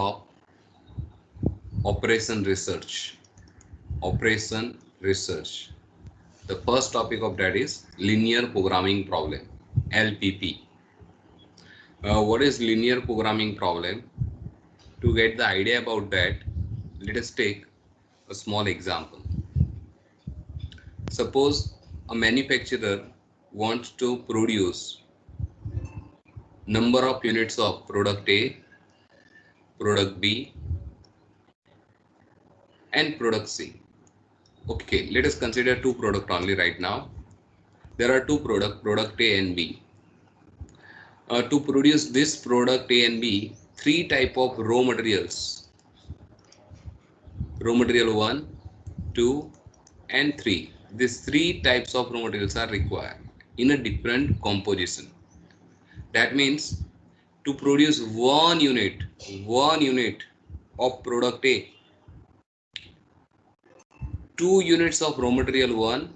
of operation research. Operation research. The first topic of that is linear programming problem, LPP. What is linear programming problem? To get the idea about that, let us take a small example. Suppose a manufacturer wants to produce number of units of product A, product B, and product C. Okay, let us consider two products only right now. There are two products, product A and B. To produce this product A and B, three type of raw materials. Raw material 1, 2, and 3. These three types of raw materials are required in a different composition. That means to produce one unit of product A, 2 units of raw material 1,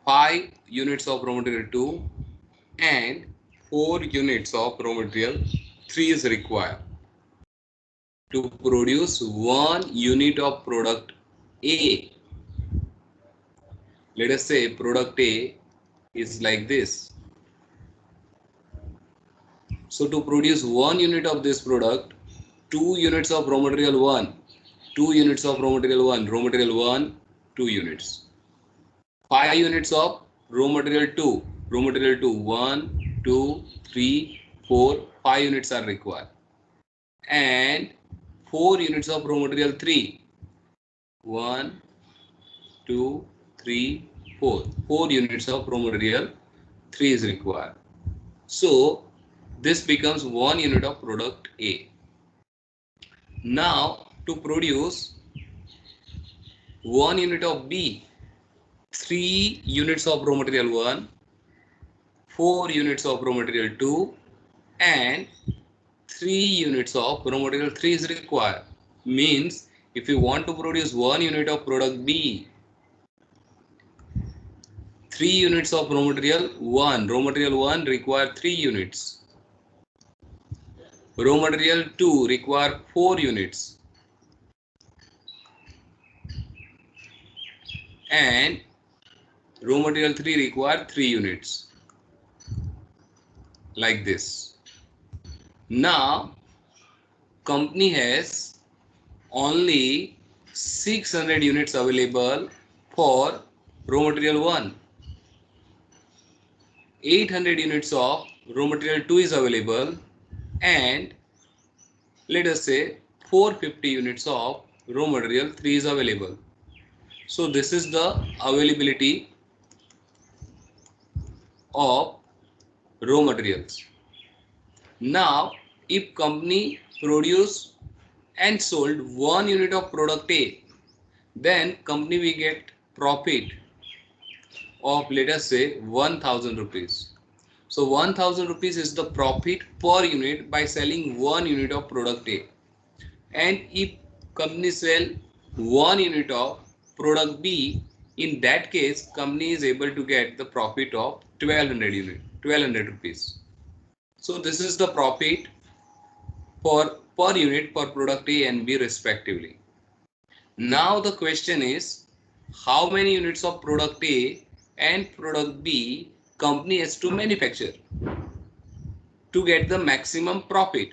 5 units of raw material 2, and 4 units of raw material 3 is required to produce 1 unit of product A. Let us say product A is like this. So to produce 1 unit of this product, 2 units of raw material 1, 2 units of raw material 1, raw material 1, 2 units. 5 units of raw material 2, raw material 2, 1, 2, 3, 4, 5 units are required. And 4 units of raw material 3, 1, 2, 3, 4. 4 units of raw material 3 is required. So this becomes 1 unit of product A. Now to produce 1 unit of B, 3 units of raw material 1, 4 units of raw material 2, and 3 units of raw material 3 is required. Means if you want to produce 1 unit of product B, 3 units of raw material 1 require 3 units. Raw material 2 require 4 units. And raw material 3 require 3 units. Like this. Now company has only 600 units available for raw material 1. 800 units of raw material 2 is available, and let us say 450 units of raw material 3 is available. So this is the availability of raw materials. Now if company produce and sold 1 unit of product A, then company will get profit of, let us say, 1000 rupees. So 1000 rupees is the profit per unit by selling 1 unit of product A. And if company sell 1 unit of product B, in that case company is able to get the profit of 1200 rupees. So this is the profit for per unit for product A and B respectively. Now the question is, how many units of product A and product B company has to manufacture to get the maximum profit,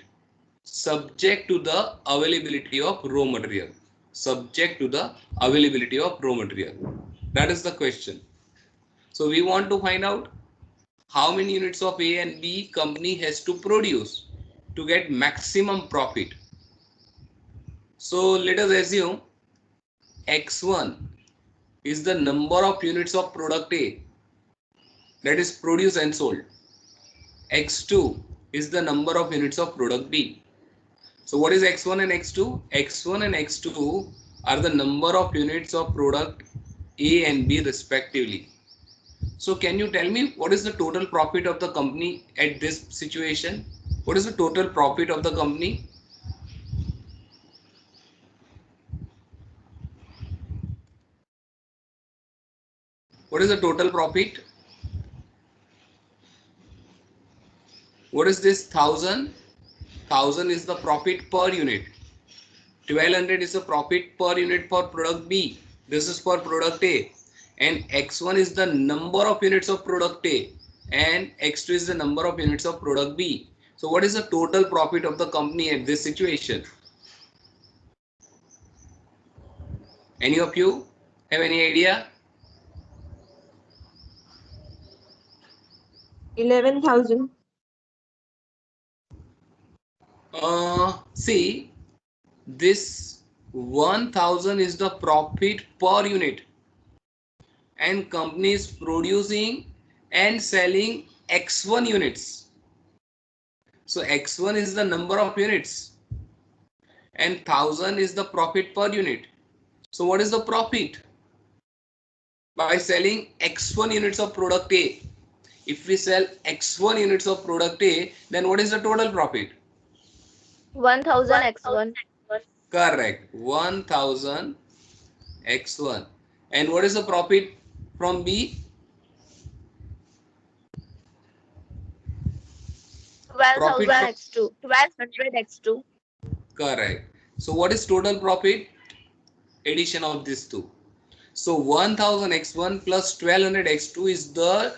subject to the availability of raw material. Subject to the availability of raw material. That is the question. So we want to find out how many units of A and B company has to produce to get maximum profit. So let us assume X1 is the number of units of product A that is produced and sold. X2 is the number of units of product B. So what is X1 and X2? X1 and X2 are the number of units of product A and B respectively. So can you tell me what is the total profit of the company at this situation? What is the total profit of the company? What is the total profit? What is this 1000 1000 is the profit per unit. 1200 is the profit per unit for product B. This is for product A. And X1 is the number of units of product A. And X2 is the number of units of product B. So what is the total profit of the company at this situation? Any of you have any idea? 11,000. See, this 1000 is the profit per unit, and company is producing and selling X1 units. So X1 is the number of units and 1000 is the profit per unit. So what is the profit? By selling X1 units of product A. If we sell X1 units of product A, then what is the total profit? 1,000 X1. Correct. 1000 X1. And what is the profit from B? 12,000 X2. 1200 X2. Correct. So what is total profit? Addition of these two. So 1000 X1 plus 1200 X2 is the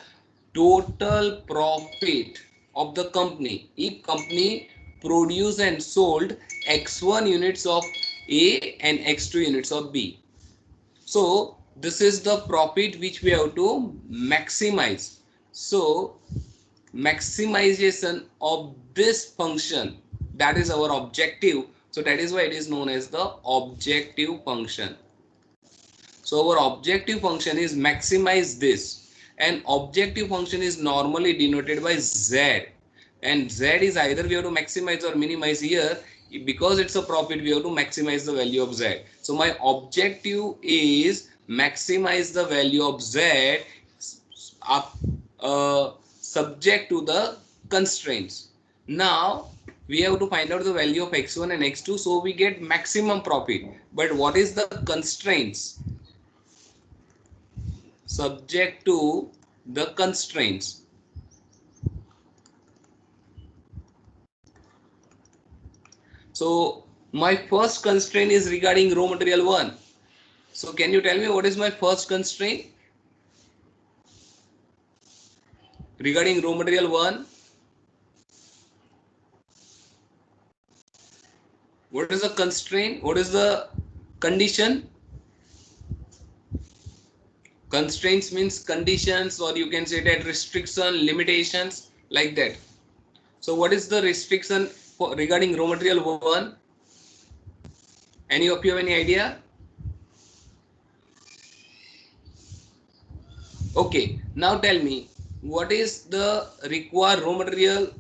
total profit of the company. If company produced and sold X1 units of A and X2 units of B. So this is the profit which we have to maximize. So maximization of this function, that is our objective. So that is why it is known as the objective function. So our objective function is maximize this, and objective function is normally denoted by Z, and Z is either we have to maximize or minimize. Here, because it's a profit, we have to maximize the value of Z. So my objective is maximize the value of Z subject to the constraints. Now we have to find out the value of X1 and X2, so we get maximum profit. But what is the constraints? Subject to the constraints. So my first constraint is regarding raw material 1. So can you tell me what is my first constraint regarding raw material 1? What is the constraint? What is the condition? Constraints means conditions, or you can say that restriction, limitations, like that. So what is the restriction for regarding raw material 1? Any of you have any idea? Okay, now tell me, what is the required raw material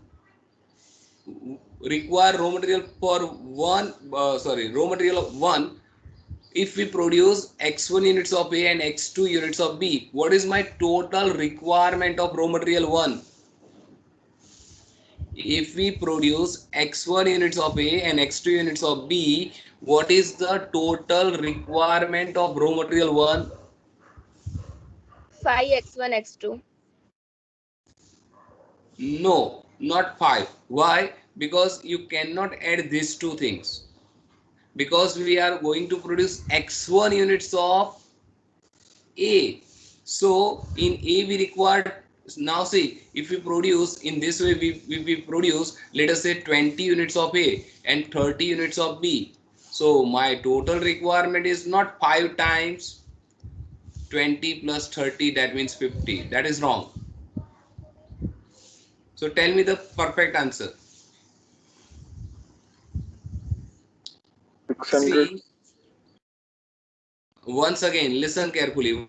for raw material of 1 if we produce X1 units of A and X2 units of B? What is my total requirement of raw material 1? If we produce X1 units of A and X2 units of B, what is the total requirement of raw material 1? 5X1 X2. No, not 5. Why? Because you cannot add these two things. Because we are going to produce X1 units of A. So in A we require, now see, if we produce in this way, we produce, let us say 20 units of A and 30 units of B. So my total requirement is not 5 times 20 plus 30, that means 50. That is wrong. So tell me the perfect answer. 600. See, once again listen carefully.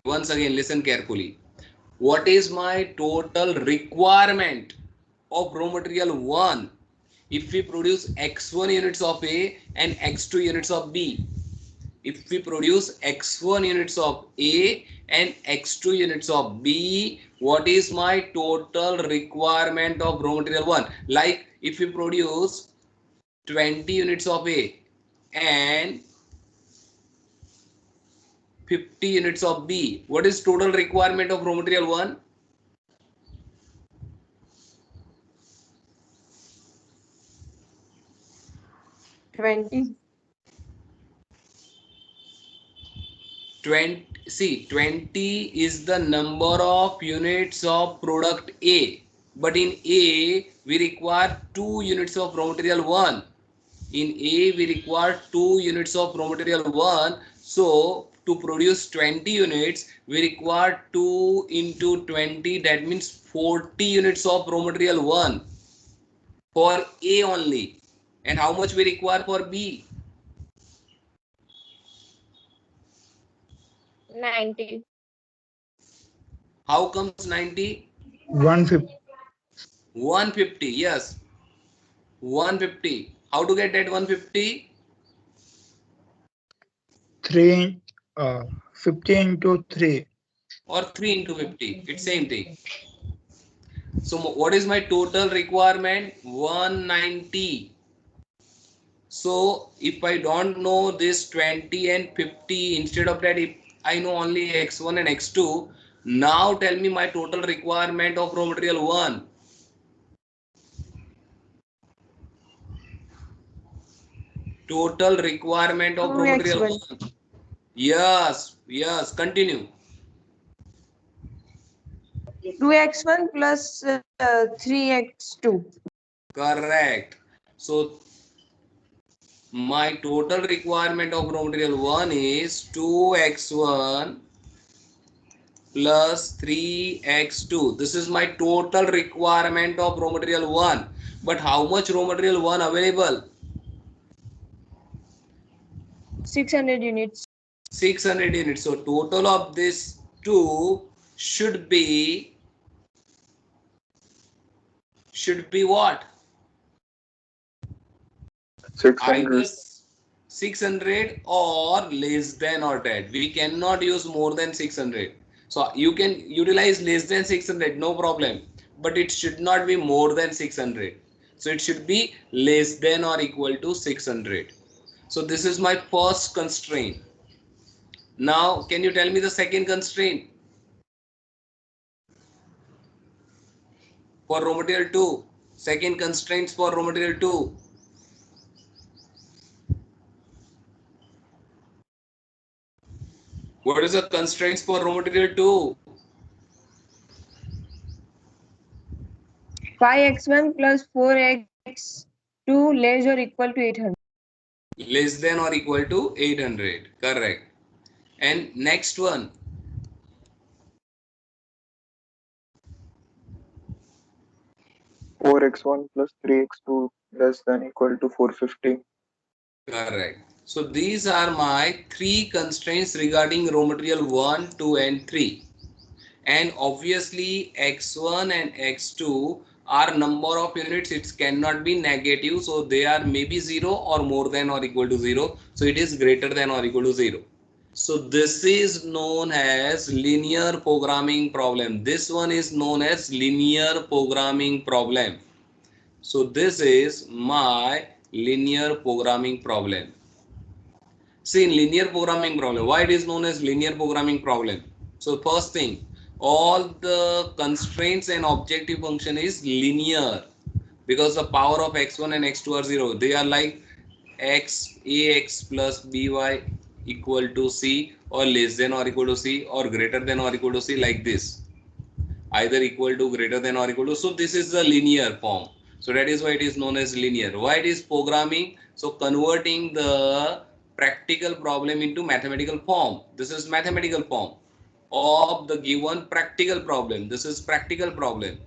What is my total requirement of raw material 1 if we produce X1 units of A and X2 units of B? If we produce X1 units of A and X2 units of B, what is my total requirement of raw material 1? Like if we produce 20 units of A and 50 units of B, what is total requirement of raw material 1? 20. 20, see 20 is the number of units of product A, but in A we require 2 units of raw material 1. In A we require 2 units of raw material 1. So to produce 20 units we require 2 into 20, that means 40 units of raw material 1 for A only. And how much we require for B? 90. How comes 90? 150. 150, yes. 150. How to get that 150? 50 into 3. Or 3 into 50. It's same thing. So what is my total requirement? 190. So if I don't know this 20 and 50, instead of that, if I know only x1 and x2, now tell me my total requirement of raw material 1. Total requirement of raw material 1. Yes, yes, continue. 2x1 plus 3x2. Correct. So my total requirement of raw material 1 is 2x1 plus 3x2. This is my total requirement of raw material 1. But how much raw material 1 available? 600 units. 600 units. So total of this 2 should be what? 600. Either 600 or less than or that. We cannot use more than 600. So you can utilize less than 600, no problem. But it should not be more than 600. So it should be less than or equal to 600. So this is my first constraint. Now can you tell me the second constraint? For raw material 2. Second constraints for raw material 2. What is the constraints for raw material 2? 5x1 plus 4x2 less or equal to 800. Less than or equal to 800. Correct. And next one. 4x1 plus 3x2 less than equal to 450. Correct. So these are my 3 constraints regarding raw material 1, 2 and 3. And obviously x1 and x2 are number of units. It cannot be negative. So they are maybe 0 or more than or equal to 0. So it is greater than or equal to 0. So this is known as linear programming problem. This one is known as linear programming problem. So this is my linear programming problem. See, in linear programming problem, why it is known as linear programming problem? So first thing, all the constraints and objective function is linear because the power of x1 and x2 are 0. They are like ax plus by equal to c, or less than or equal to c, or greater than or equal to c, like this. Either equal to, greater than or equal to. So this is the linear form. So that is why it is known as linear. Why it is programming? So converting the practical problem into mathematical form. This is mathematical form of the given practical problem. This is practical problem.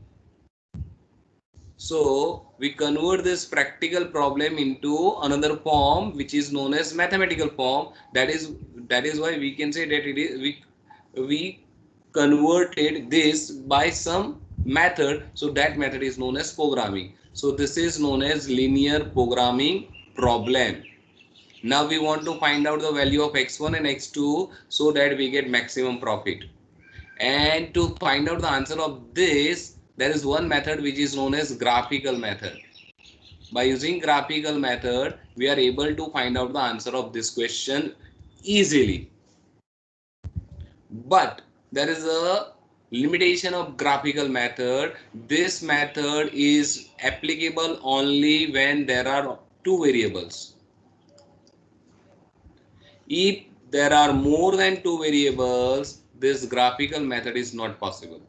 So we convert this practical problem into another form which is known as mathematical form. That is why we can say that it is we converted this by some method. So that method is known as programming. So this is known as linear programming problem. Now we want to find out the value of x1 and x2 so that we get maximum profit. And to find out the answer of this, there is one method which is known as graphical method. By using graphical method, we are able to find out the answer of this question easily. But there is a limitation of graphical method. This method is applicable only when there are 2 variables. If there are more than two variables, this graphical method is not possible.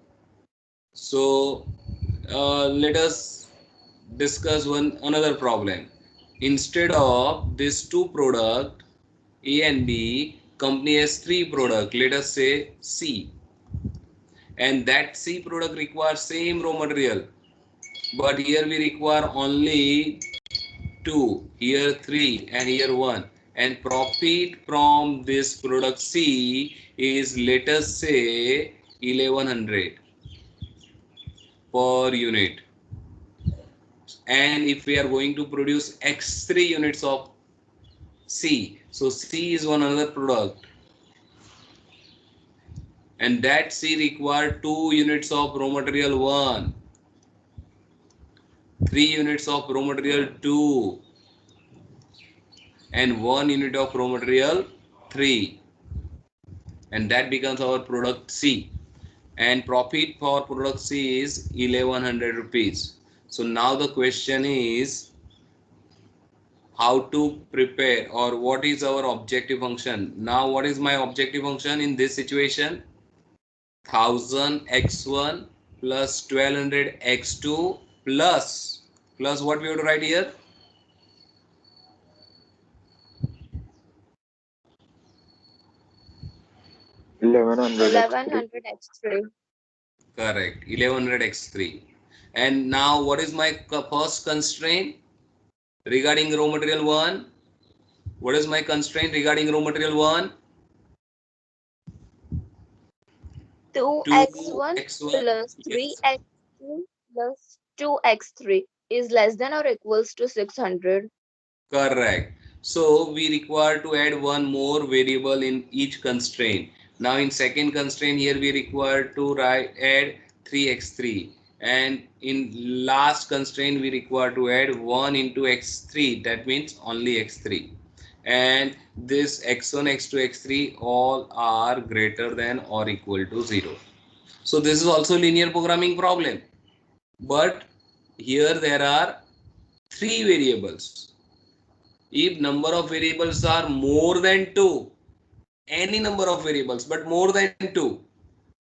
So let us discuss another problem. Instead of this two product A and B, company has three product, let us say C, and that C product requires same raw material, but here we require only two, here three, and here one, and profit from this product C is, let us say, 1100 per unit. And if we are going to produce x3 units of C, so C is one another product, and that C require 2 units of raw material 1, 3 units of raw material 2, and 1 unit of raw material 3, and that becomes our product C, and profit for product C is 1100 rupees. So now the question is how to prepare, or what is our objective function. Now what is my objective function in this situation? 1000 x1 plus 1200 x2 plus what we have to write here? 1100 x3. Correct, 1100 x3. And now what is my first constraint regarding raw material 1? What is my constraint regarding raw material 1? 2x1 2x1, plus yes, 3x2 plus 2x3 is less than or equals to 600. correct. So we require to add one more variable in each constraint. Now in second constraint here we require to add 3x3, and in last constraint we require to add 1 into x3, that means only x3, and this x1, x2, x3 all are greater than or equal to 0. So this is also linear programming problem, but here there are three variables. If number of variables are more than 2, any number of variables but more than 2,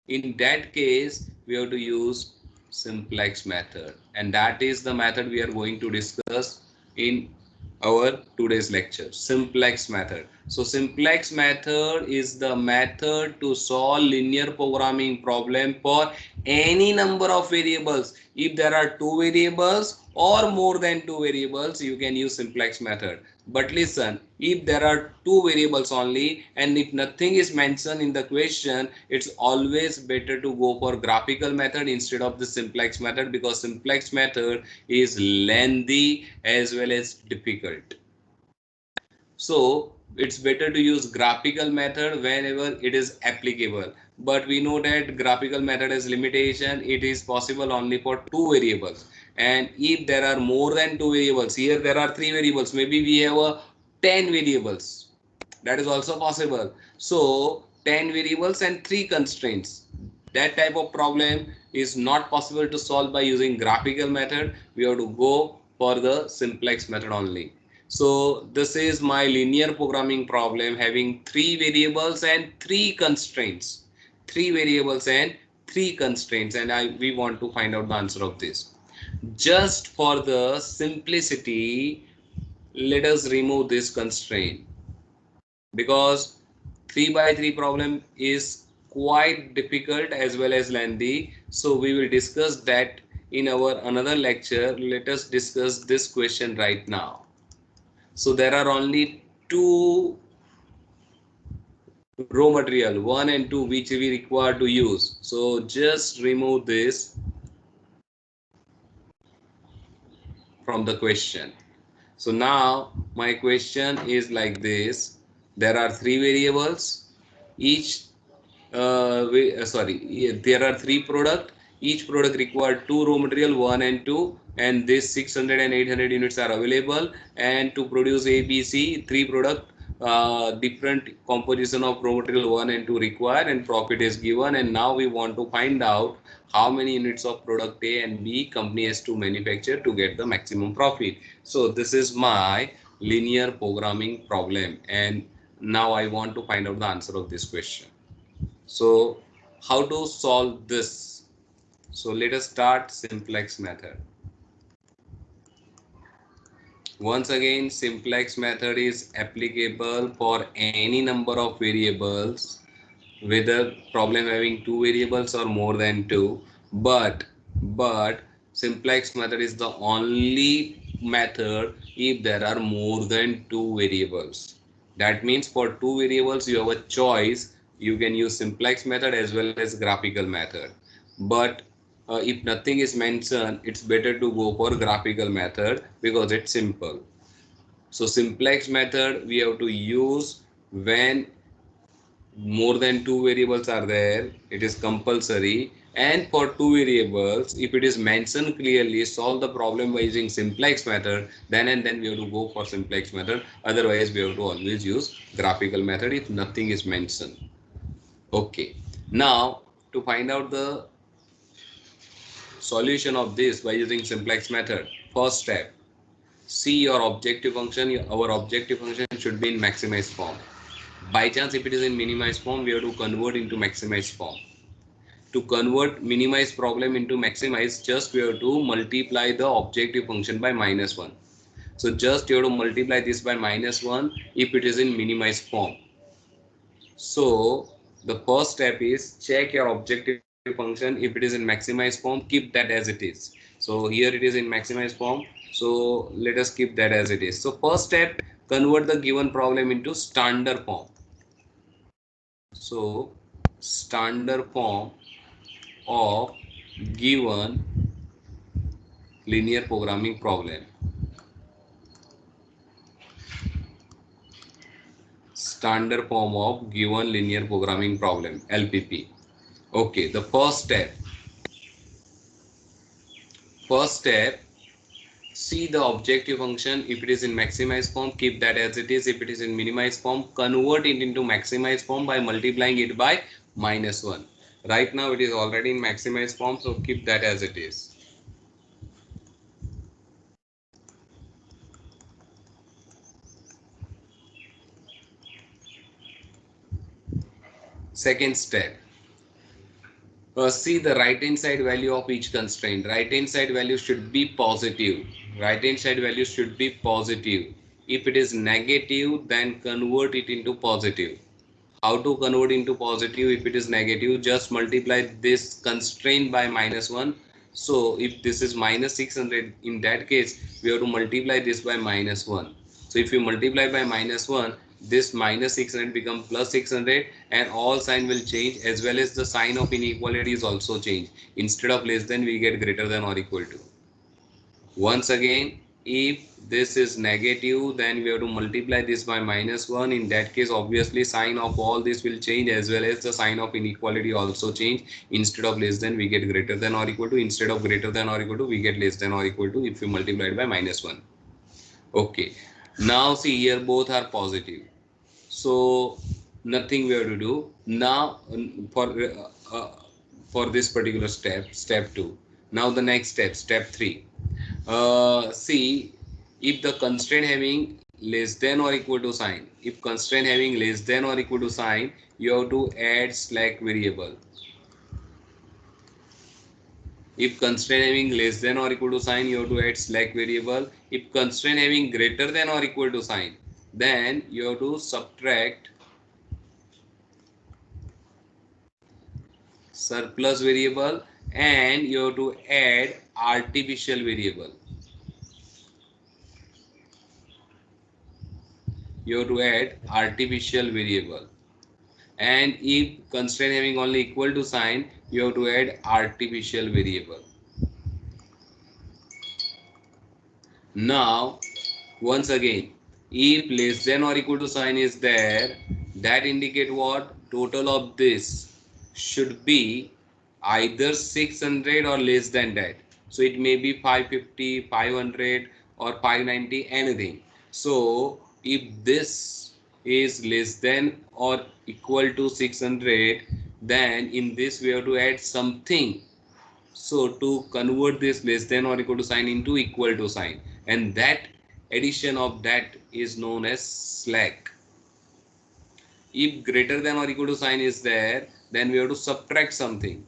in that case we have to use simplex method, and that is the method we are going to discuss in our today's lecture, simplex method. So simplex method is the method to solve linear programming problem for any number of variables. If there are two variables or more than two variables, you can use simplex method. But listen, if there are two variables only and if nothing is mentioned in the question, it's always better to go for graphical method instead of the simplex method, because simplex method is lengthy as well as difficult. So it's better to use graphical method whenever it is applicable. But we know that graphical method has limitation. It is possible only for two variables. And if there are more than two variables, here there are three variables, maybe we have a 10 variables. That is also possible. So 10 variables and 3 constraints. That type of problem is not possible to solve by using graphical method. We have to go for the simplex method only. So this is my linear programming problem having 3 variables and 3 constraints. 3 variables and 3 constraints, and we want to find out the answer of this. Just for the simplicity, let us remove this constraint, because 3 by 3 problem is quite difficult as well as lengthy. So we will discuss that in our another lecture. Let us discuss this question right now. So there are only two raw material 1 and 2 which we require to use. So just remove this from the question. So now my question is like this: there are three variables, each there are three product, each product required two raw material 1 and 2, and this 600 and 800 units are available, and to produce ABC three product, different composition of raw material 1 and 2 required, and profit is given. And now we want to find out how many units of product A and B company has to manufacture to get the maximum profit. So this is my linear programming problem, and Now I want to find out the answer of this question. So how to solve this? So let us start simplex method. Once again, simplex method is applicable for any number of variables, whether problem having two variables or more than two, but simplex method is the only method if there are more than two variables. That means for two variables you have a choice, you can use simplex method as well as graphical method. But if nothing is mentioned, it's better to go for graphical method because it's simple. So simplex method we have to use when more than two variables are there, it is compulsory. And for two variables, if it is mentioned clearly, solve the problem by using simplex method, then and then we have to go for simplex method. Otherwise we have to always use graphical method if nothing is mentioned. Okay, now to find out the solution of this by using simplex method, first step, see your objective function. Our objective function should be in maximized form. By chance, if it is in minimized form, we have to convert into maximized form. To convert minimized problem into maximized, just we have to multiply the objective function by -1. So just you have to multiply this by -1 if it is in minimized form. So the first step is check your objective function. If it is in maximized form, keep that as it is. So here it is in maximized form. So let us keep that as it is. So first step, convert the given problem into standard form. So standard form of given linear programming problem. Standard form of given linear programming problem, LPP. Okay, the first step, see the objective function. If it is in maximized form, keep that as it is. If it is in minimized form, convert it into maximized form by multiplying it by -1. Right now it is already in maximized form, so keep that as it is. Second step, see the right hand side value of each constraint. Right hand side value should be positive. Right hand side value should be positive. If it is negative, then convert it into positive. How to convert into positive? If it is negative, just multiply this constraint by -1. So if this is -600, in that case we have to multiply this by -1. So if you multiply by -1, this -600 become +600, and all sign will change, as well as the sign of inequality is also changed. Instead of less than, we get greater than or equal to. Once again, if this is negative, then we have to multiply this by -1. In that case, obviously sign of all this will change, as well as the sign of inequality also change. Instead of less than, we get greater than or equal to. Instead of greater than or equal to, we get less than or equal to if we multiply it by -1. Okay, now see here both are positive, so nothing we have to do now for this particular step 2. Now the next step 3. See, if the constraint having less than or equal to sign, if constraint having less than or equal to sign, you have to add slack variable. If constraint having less than or equal to sign, you have to add slack variable. If constraint having greater than or equal to sign, then you have to subtract surplus variable, and you have to add artificial variable. You have to add artificial variable. And if constraint having only equal to sign, you have to add artificial variable. Now once again, if less than or equal to sign is there, that indicate what? Total of this should be either 600 or less than that. So it may be 550, 500 or 590, anything. So if this is less than or equal to 600, then in this we have to add something. So to convert this less than or equal to sign into equal to sign, and that addition of that is known as slack. If greater than or equal to sign is there, then we have to subtract something.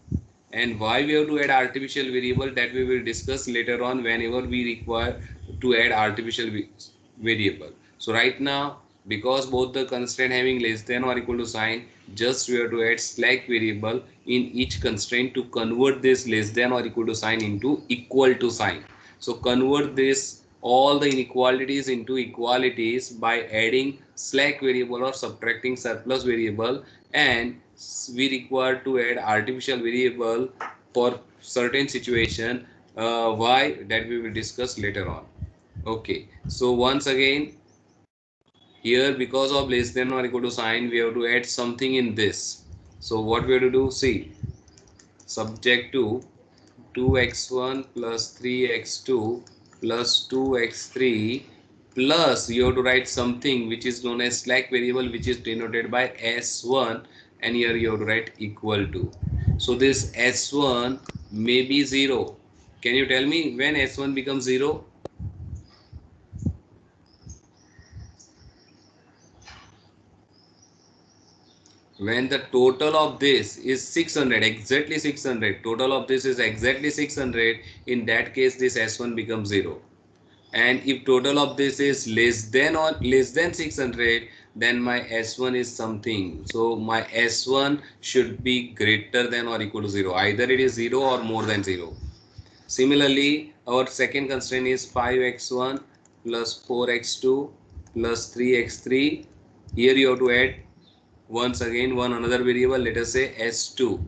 And why we have to add artificial variable, that we will discuss later on whenever we require to add artificial variable. So right now, because both the constraint having less than or equal to sign, just we have to add slack variable in each constraint to convert this less than or equal to sign into equal to sign. So convert this all the inequalities into equalities by adding slack variable or subtracting surplus variable, and we require to add artificial variable for certain situation. Why, that we will discuss later on. Okay, so once again, here because of less than or equal to sign, we have to add something in this. So what we have to do, see, subject to 2x1 plus 3x2 plus 2x3 plus, you have to write something which is known as slack variable, which is denoted by s1, and here you have to write equal to. So this s1 may be 0. Can you tell me when s1 becomes 0? When the total of this is 600, exactly 600, total of this is exactly 600, in that case this s1 becomes 0. And if total of this is less than or less than 600, then my s1 is something. So my s1 should be greater than or equal to 0. Either it is 0 or more than 0. Similarly, our second constraint is 5x1 plus 4x2 plus 3x3. Here you have to add once again one another variable, let us say s2,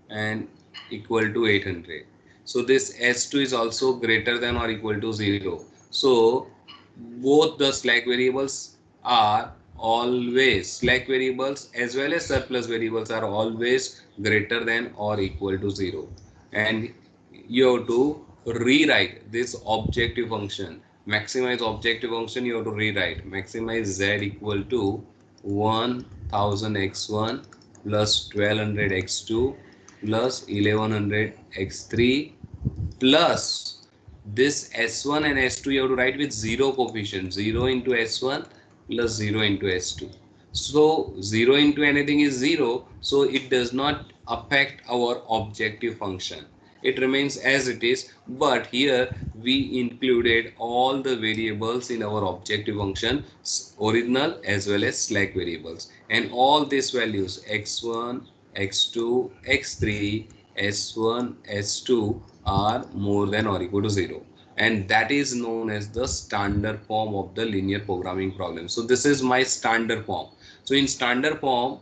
and equal to 800. So this s2 is also greater than or equal to 0. So both the slack variables are always, slack variables as well as surplus variables are always greater than or equal to 0. And you have to rewrite this objective function, maximize objective function. You have to rewrite maximize z equal to 1000 x1 plus 1200 x2 plus 1100 x3 plus this s1 and s2 you have to write with 0 coefficient, 0 into s1 plus 0 into s2. So 0 into anything is 0, so it does not affect our objective function, it remains as it is. But here we included all the variables in our objective function, original as well as slack variables, and all these values x1, x2, x3, s1, s2 are more than or equal to 0, and that is known as the standard form of the linear programming problem. So this is my standard form. So in standard form,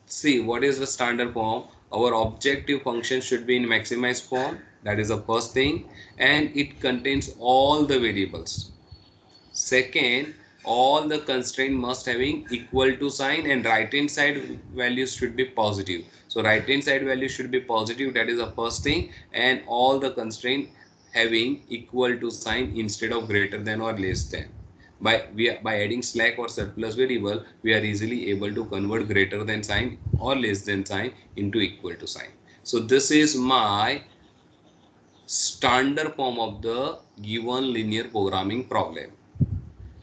see, what is the standard form? Our objective function should be in maximized form, that is the first thing, and it contains all the variables. Second, all the constraint must having equal to sign, and right hand side values should be positive. So right hand side value should be positive, that is the first thing, and all the constraint having equal to sign instead of greater than or less than. By adding slack or surplus variable, we are easily able to convert greater than sign or less than sign into equal to sign. So this is my standard form of the given linear programming problem.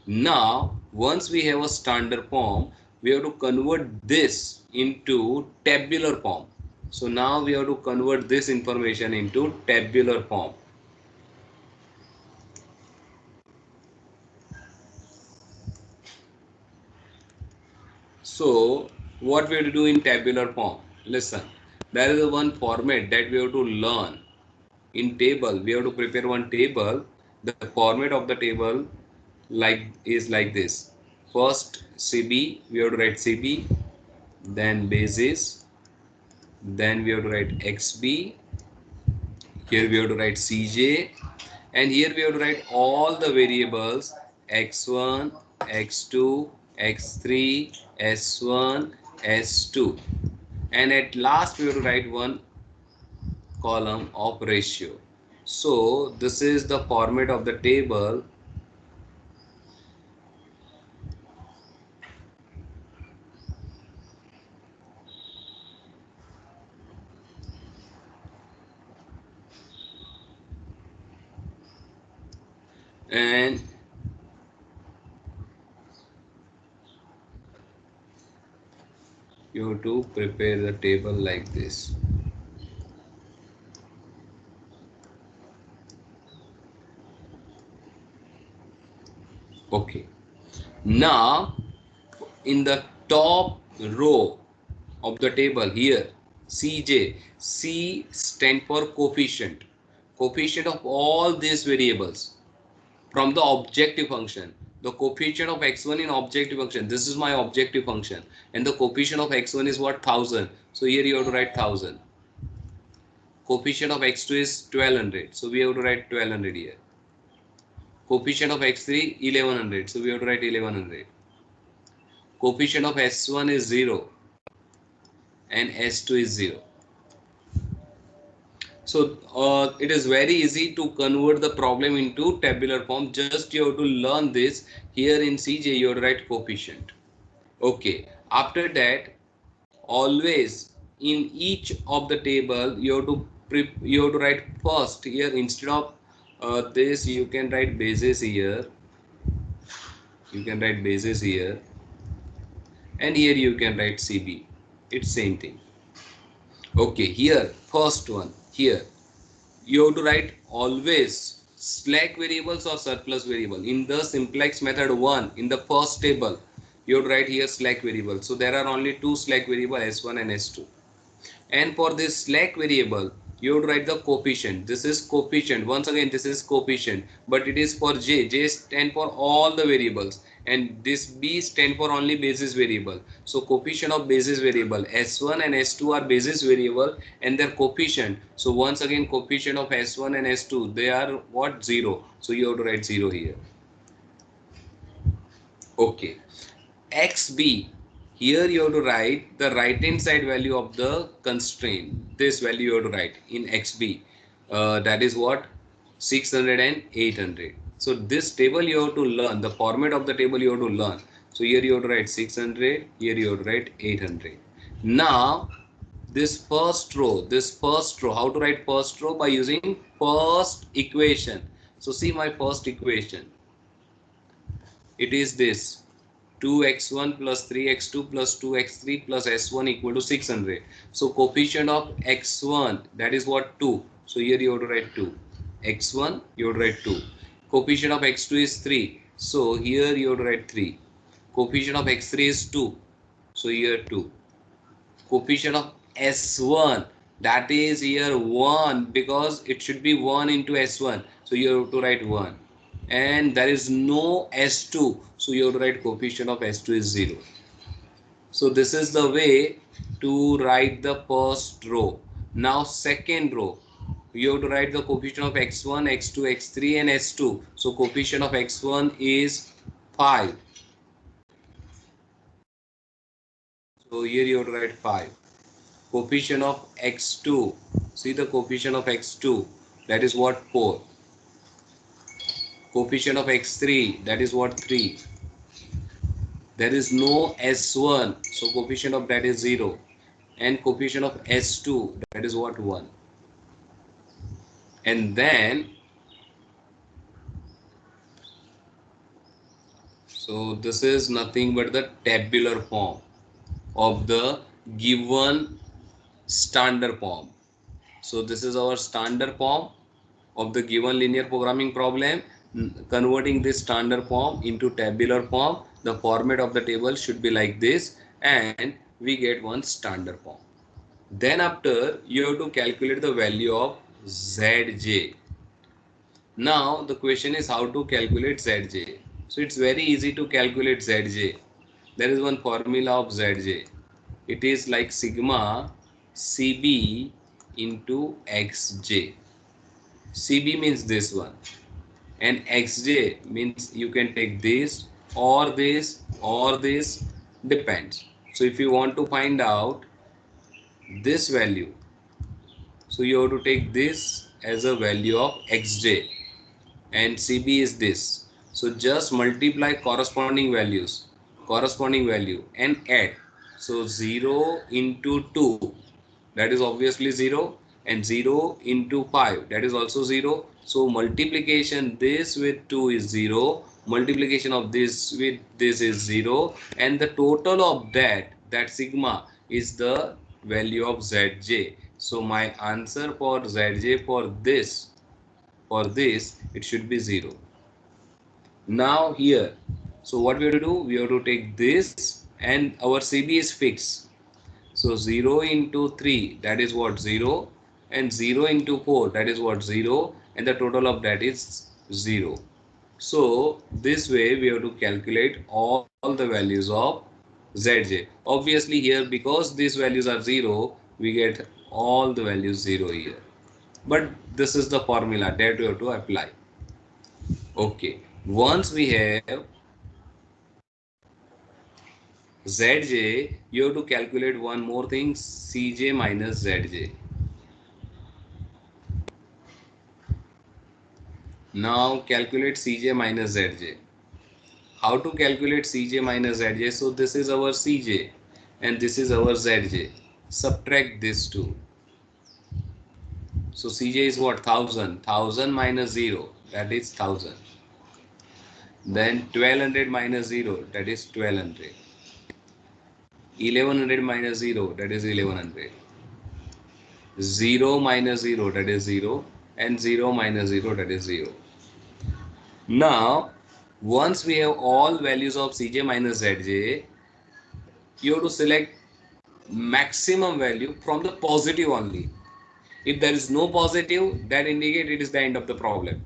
Now, once we have a standard form, we have to convert this into tabular form. So now we have to convert this information into tabular form. So what we have to do in tabular form? Listen, there is a one format that we have to learn. In table, we have to prepare one table. The format of the table like this. First CB, we have to write CB, then basis, then we have to write XB, here we have to write CJ, and here we have to write all the variables x1, x2, x3, s1, s2, and at last we have to write one column of ratio. So this is the format of the table. And you have to prepare the table like this. Okay, now in the top row of the table here, Cj, C stand for coefficient, coefficient of all these variables from the objective function. The coefficient of x1 in objective function, this is my objective function, and the coefficient of x1 is what? 1000. So here you have to write 1000. Coefficient of x2 is 1200, so we have to write 1200 here. Coefficient of x3 1100, so we have to write 1100. Coefficient of s1 is 0 and s2 is 0. So it is very easy to convert the problem into tabular form. Just you have to learn this. Here in CJ you have to write coefficient. Okay, after that, always in each of the table you have to write first. Here instead of this you can write basis here, you can write basis here, and here you can write CB. It's same thing. Okay, here first one, here you have to write always slack variables or surplus variable. In the simplex method 1, in the first table you have to write here slack variable. So there are only two slack variable, s1 and s2. And for this slack variable you have to write the coefficient. This is coefficient. Once again, this is coefficient, but it is for j stand for all the variables, and this b stand for only basis variable. So coefficient of basis variable, s1 and s2 are basis variable and their coefficient. So once again, coefficient of s1 and s2, they are what? 0. So you have to write 0 here. Okay, xb, here you have to write the right hand side value of the constraint. This value you have to write in xb, that is what? 600 and 800. So this table you have to learn, the format of the table you have to learn. So here you have to write 600, here you have to write 800. Now this first row, how to write first row? By using first equation. So see my first equation, it is this: 2x1 plus 3x2 plus 2x3 plus s1 equal to 600. So coefficient of x1, that is what? 2. So here you have to write 2. x1 you have to write 2. Coefficient of x2 is 3. So here you have to write 3. Coefficient of x3 is 2. So here 2. Coefficient of s1, that is here 1, because it should be 1 into s1. So you have to write 1. And there is no s2, so you have to write coefficient of s2 is 0. So this is the way to write the first row. Now second row, you have to write the coefficient of x1, x2, x3 and s2. So coefficient of x1 is 5. So here you have to write 5. Coefficient of x2, see the coefficient of x2, that is what? 4. Coefficient of x3, that is what? 3. There is no s1, so coefficient of that is 0, and coefficient of s2, that is what? 1. And then, so this is nothing but the tabular form of the given standard form. So this is our standard form of the given linear programming problem. Converting this standard form into tabular form, the format of the table should be like this, and we get one standard form. Then after, you have to calculate the value of Zj. Now the question is how to calculate Zj. So it's very easy to calculate Zj. There is one formula of Zj. It is like sigma Cb into Xj. Cb means this one, and Xj means you can take this or this or this, depends. So if you want to find out this value, so you have to take this as a value of Xj, and Cb is this. So just multiply corresponding value and add. So 0 into 2, that is obviously 0, and 0 into 5, that is also 0. So multiplication this with 2 is 0, multiplication of this with this is 0, and the total of that sigma is the value of Zj. So my answer for Zj for this it should be 0. Now here, so what we have to do, we have to take this, and our CB is fixed. So 0 into 3, that is what, 0, and 0 into 4, that is what, 0, and the total of that is 0. So this way we have to calculate all the values of Zj. Obviously here, because these values are 0, we get all the values 0 here. But this is the formula that we have to apply. Okay, once we have Zj, you have to calculate one more thing, Cj minus Zj. Now calculate Cj minus Zj. How to calculate Cj minus Zj? So this is our Cj and this is our Zj. Subtract these two. So Cj is what? 1000. 1000 minus 0, that is 1000. Then 1200 minus 0, that is 1200. 1100 minus 0, that is 1100. 0 minus 0, that is 0, and 0 minus 0, that is 0. Now, once we have all values of Cj minus Zj, you have to select maximum value from the positive only. If there is no positive, that indicates it is the end of the problem.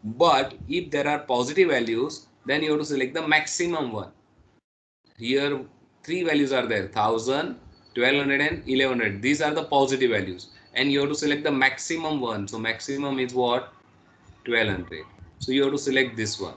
But if there are positive values, then you have to select the maximum one. Here, three values are there: 1000, 1200, and 1100. These are the positive values, and you have to select the maximum one. So maximum is what? 1200. So you have to select this one.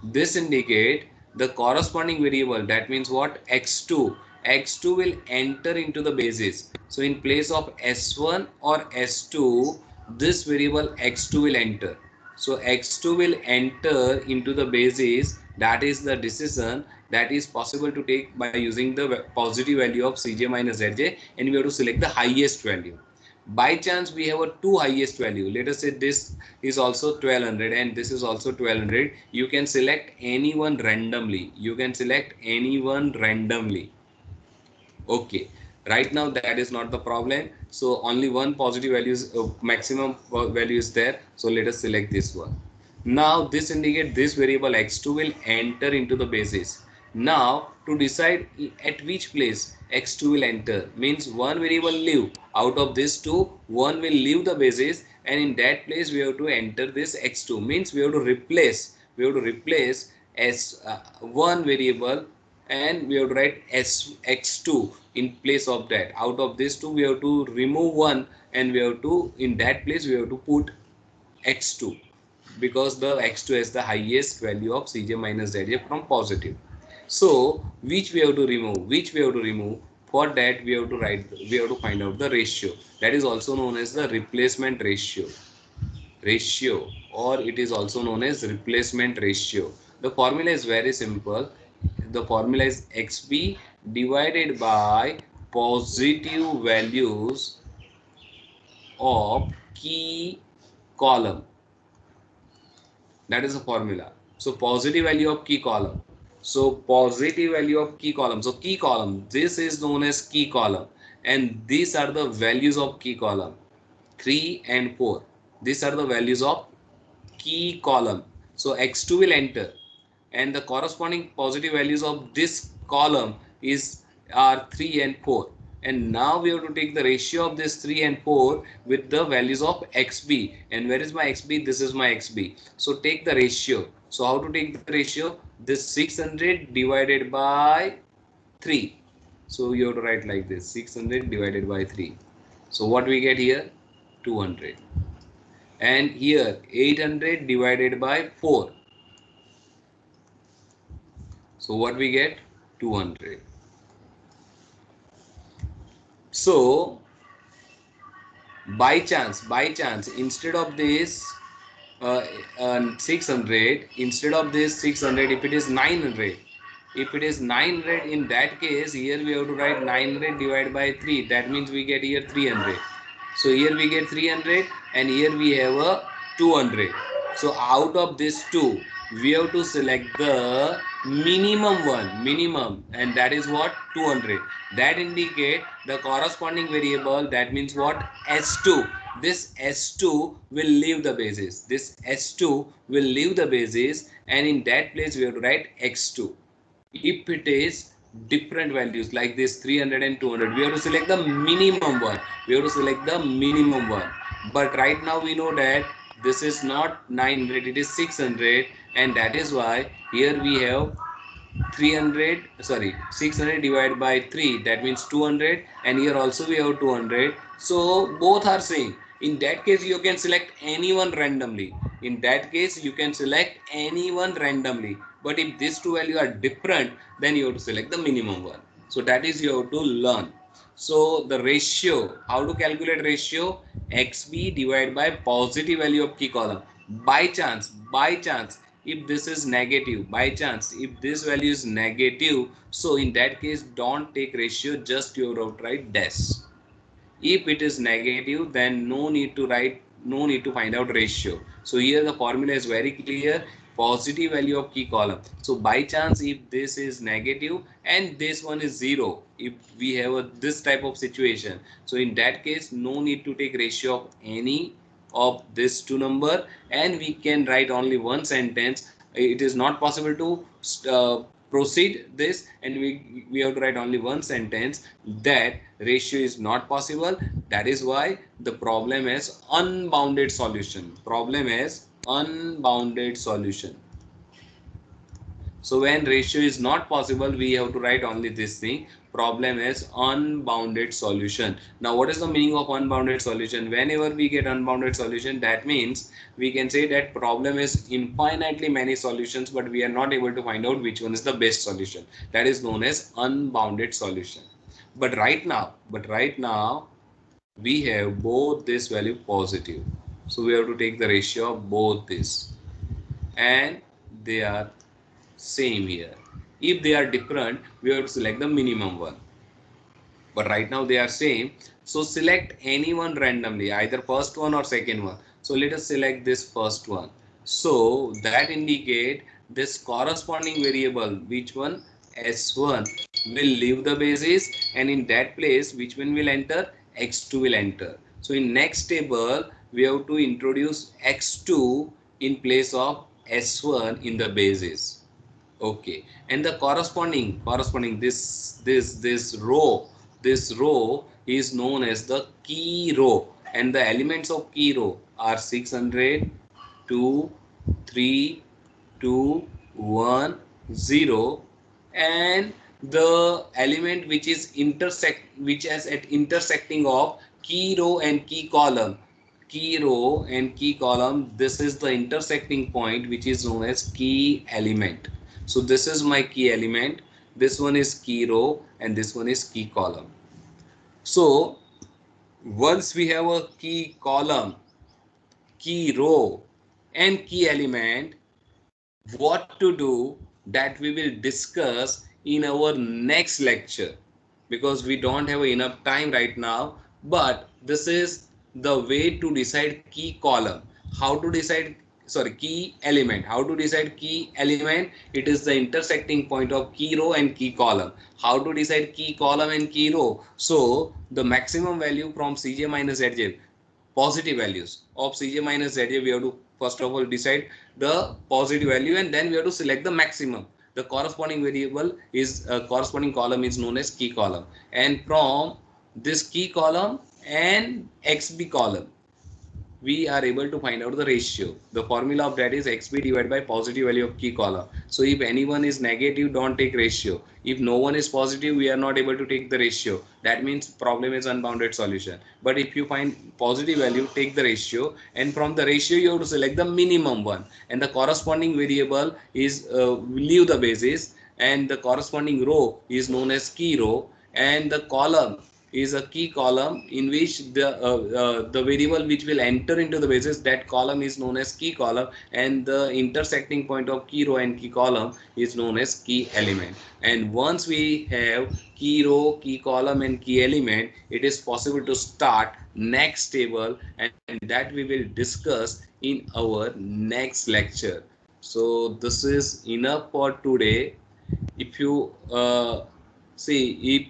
This indicate the corresponding variable. That means what? X2. X2 will enter into the basis. So in place of S1 or S2, this variable X2 will enter. So X2 will enter into the basis. That is the decision that is possible to take by using the positive value of Cj minus Zj, and we have to select the highest value. By chance we have a two highest value. Let us say this is also 1200 and this is also 1200. You can select anyone randomly. Okay, right now that is not the problem. So only one positive value is maximum value is there. So let us select this one. Now this indicates this variable x2 will enter into the basis. Now to decide at which place x2 will enter, means one variable leave. Out of this two, one will leave the basis, and in that place we have to enter this x2. Means we have to replace s one variable, and we have to write x2 in place of that. Out of this two we have to remove one, and we have to, in that place we have to put x2, because the x2 is the highest value of Cj minus Zj from positive. So which we have to remove? For that we have to find out the ratio. That is also known as the replacement ratio, or it is also known as replacement ratio. The formula is very simple. The formula is xb divided by positive values of key column. That is the formula. So positive value of key column. So positive value of key column. So key column, this is known as key column, and these are the values of key column 3 and 4. These are the values of key column. So x2 will enter, and the corresponding positive values of this column are 3 and 4. And now we have to take the ratio of this 3 and 4 with the values of xb. And where is my xb? This is my xb. So take the ratio. So how to take the ratio? This 600 divided by 3. So you have to write like this: 600 divided by 3. So what we get here? 200. And here 800 divided by 4. So what we get? 200. So by chance, instead of this 600, instead of this 600, if it is 900, in that case, here we have to write 900 divided by 3. That means we get here 300. So here we get 300, and here we have a 200. So out of this two, we have to select the minimum one, minimum, and that is what 200. That indicate the corresponding variable, that means what, S2. This S2 will leave the basis. This S2 will leave the basis, and in that place we have to write X2. If it is different values like this 300 and 200, we have to select the minimum one. We have to select the minimum one. But right now we know that this is not 900, it is 600, and that is why here we have 300, sorry, 600 divided by 3, that means 200, and here also we have 200. So both are same. In that case you can select anyone randomly. In that case you can select anyone randomly. But if these two values are different, then you have to select the minimum one. So that is you have to learn. So the ratio, how to calculate ratio? XB divided by positive value of key column. By chance, if this is negative, by chance if this value is negative, so in that case don't take ratio, just you have to write dash. If it is negative, then no need to write, no need to find out ratio. So here the formula is very clear, positive value of key column. So by chance if this is negative and this one is 0, if we have this type of situation, so in that case no need to take ratio of any of this two number, and we can write only one sentence. It is not possible to proceed this, and we have to write only one sentence, that ratio is not possible. That is why the problem has unbounded solution. Problem has unbounded solution. So when ratio is not possible, we have to write only this thing, problem is unbounded solution. Now what is the meaning of unbounded solution? Whenever we get unbounded solution, that means we can say that problem is infinitely many solutions, but we are not able to find out which one is the best solution. That is known as unbounded solution. But right now we have both this value positive, so we have to take the ratio of both this, and they are same here. If they are different, we have to select the minimum one. But right now they are same. So select any one randomly, either first one or second one. So let us select this first one. So that indicate this corresponding variable, which one, S1 will leave the basis, and in that place which one will enter, X2 will enter. So in next table we have to introduce X2 in place of S1 in the basis. Okay, and the corresponding this row is known as the key row, and the elements of key row are 600, 2, 3, 2, 1, 0, and the element which is which has at intersecting of key row and key column, this is the intersecting point, which is known as key element. So this is my key element, this one is key row, and this one is key column. So once we have a key column, key row, and key element, what to do, that we will discuss in our next lecture, because we don't have enough time right now. But this is the way to decide key column. How to decide, sorry, key element. How to decide key element? It is the intersecting point of key row and key column. How to decide key column and key row? So the maximum value from Cj minus Zj, positive values of Cj minus Zj, we have to first of all decide the positive value, and then we have to select the maximum. The corresponding variable is corresponding column is known as key column, and from this key column and XB column we are able to find out the ratio. The formula of that is XB divided by positive value of key column. So if anyone is negative, don't take ratio. If no one is positive, we are not able to take the ratio. That means problem is unbounded solution. But if you find positive value, take the ratio, and from the ratio you have to select the minimum one, and the corresponding variable is leave the basis, and the corresponding row is known as key row, and the column is a key column in which the variable which will enter into the basis, that column is known as key column, and the intersecting point of key row and key column is known as key element. And once we have key row, key column, and key element, it is possible to start next table, and that we will discuss in our next lecture. So this is enough for today. If you see, if